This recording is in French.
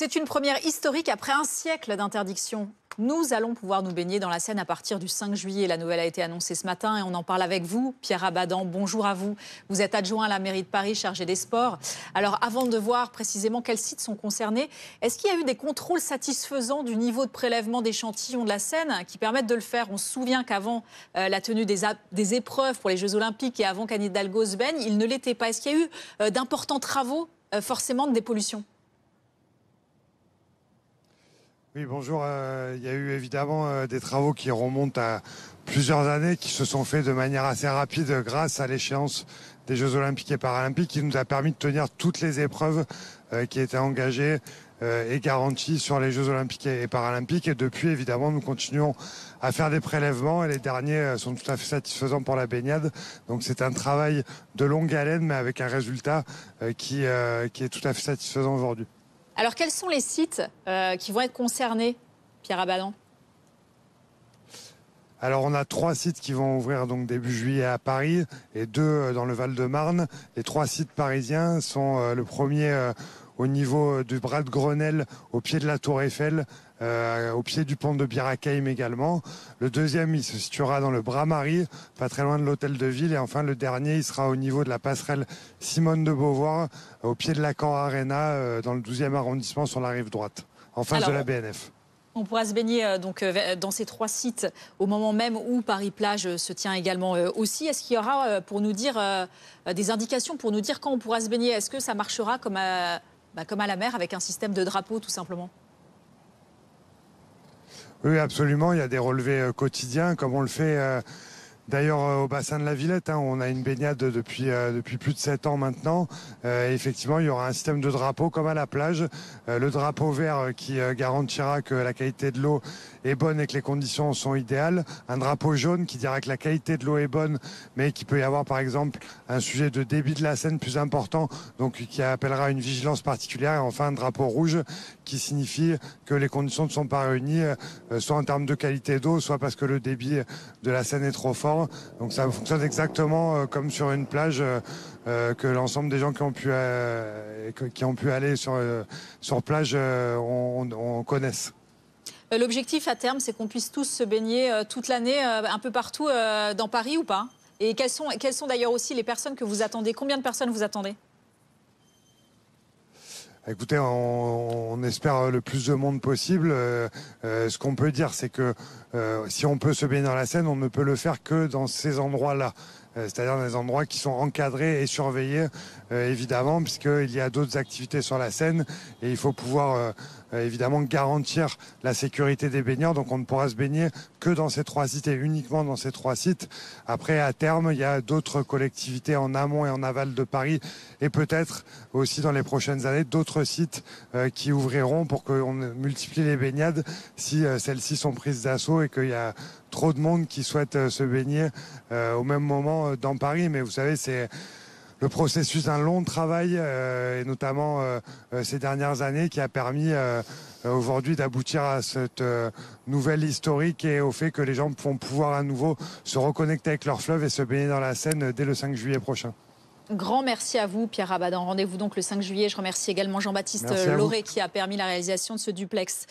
C'est une première historique après un siècle d'interdiction. Nous allons pouvoir nous baigner dans la Seine à partir du 5 juillet. La nouvelle a été annoncée ce matin et on en parle avec vous, Pierre Abadan. Bonjour à vous. Vous êtes adjoint à la mairie de Paris, chargé des sports. Alors, avant de voir précisément quels sites sont concernés, est-ce qu'il y a eu des contrôles satisfaisants du niveau de prélèvement d'échantillons de la Seine qui permettent de le faire? On se souvient qu'avant la tenue des épreuves pour les Jeux Olympiques et avant qu'Anne Hidalgo se baigne, il ne l'était pas. Est-ce qu'il y a eu d'importants travaux, forcément, de dépollution? Oui, bonjour. Il y a eu évidemment des travaux qui remontent à plusieurs années, qui se sont faits de manière assez rapide grâce à l'échéance des Jeux Olympiques et Paralympiques, qui nous a permis de tenir toutes les épreuves qui étaient engagées et garanties sur les Jeux Olympiques et Paralympiques. Et depuis, évidemment, nous continuons à faire des prélèvements et les derniers sont tout à fait satisfaisants pour la baignade. Donc c'est un travail de longue haleine, mais avec un résultat qui est tout à fait satisfaisant aujourd'hui. Alors, quels sont les sites qui vont être concernés, Pierre Abadan? Alors, on a 3 sites qui vont ouvrir donc début juillet à Paris et 2 dans le Val-de-Marne. Les 3 sites parisiens sont le premier au niveau du bras de Grenelle, au pied de la Tour Eiffel, au pied du pont de Bir Hakeim également. Le deuxième, il se situera dans le Bras-Marie, pas très loin de l'hôtel de ville. Et enfin, le dernier, il sera au niveau de la passerelle Simone de Beauvoir, au pied de la Camp Arena, dans le 12e arrondissement, sur la rive droite, en face de la BNF. On pourra se baigner donc dans ces 3 sites au moment même où Paris-Plage se tient également aussi. Est-ce qu'il y aura pour nous dire des indications pour nous dire quand on pourra se baigner? Est-ce que ça marchera comme à la mer avec un système de drapeau tout simplement? Oui, absolument. Il y a des relevés quotidiens, comme on le fait d'ailleurs au bassin de la Villette. On a une baignade depuis plus de 7 ans maintenant. Effectivement, il y aura un système de drapeau comme à la plage. Le drapeau vert qui garantira que la qualité de l'eau est bonne et que les conditions sont idéales. Un drapeau jaune qui dira que la qualité de l'eau est bonne, mais qu'il peut y avoir par exemple un sujet de débit de la Seine plus important, donc qui appellera une vigilance particulière. Et enfin, un drapeau rouge qui signifie que les conditions ne sont pas réunies, soit en termes de qualité d'eau, soit parce que le débit de la Seine est trop fort. Donc ça fonctionne exactement comme sur une plage que l'ensemble des gens qui ont pu aller sur plage on connaissent. L'objectif à terme, c'est qu'on puisse tous se baigner toute l'année, un peu partout dans Paris ou pas? Et quelles sont d'ailleurs aussi les personnes que vous attendez? Combien de personnes vous attendez? Écoutez, on espère le plus de monde possible. Ce qu'on peut dire, c'est que si on peut se baigner dans la Seine, on ne peut le faire que dans ces endroits-là. C'est-à-dire dans des endroits qui sont encadrés et surveillés, évidemment, puisqu'il y a d'autres activités sur la Seine et il faut pouvoir évidemment garantir la sécurité des baigneurs. Donc on ne pourra se baigner que dans ces 3 sites et uniquement dans ces 3 sites. Après, à terme, il y a d'autres collectivités en amont et en aval de Paris et peut-être aussi dans les prochaines années d'autres sites qui ouvriront pour qu'on multiplie les baignades si celles-ci sont prises d'assaut et qu'il y a trop de monde qui souhaite se baigner au même moment dans Paris. Mais vous savez, c'est le processus d'un long travail, et notamment ces dernières années, qui a permis aujourd'hui d'aboutir à cette nouvelle historique et au fait que les gens vont pouvoir à nouveau se reconnecter avec leur fleuve et se baigner dans la Seine dès le 5 juillet prochain. Grand merci à vous, Pierre Abadan. Rendez-vous donc le 5 juillet. Je remercie également Jean-Baptiste Lauré qui a permis la réalisation de ce duplex.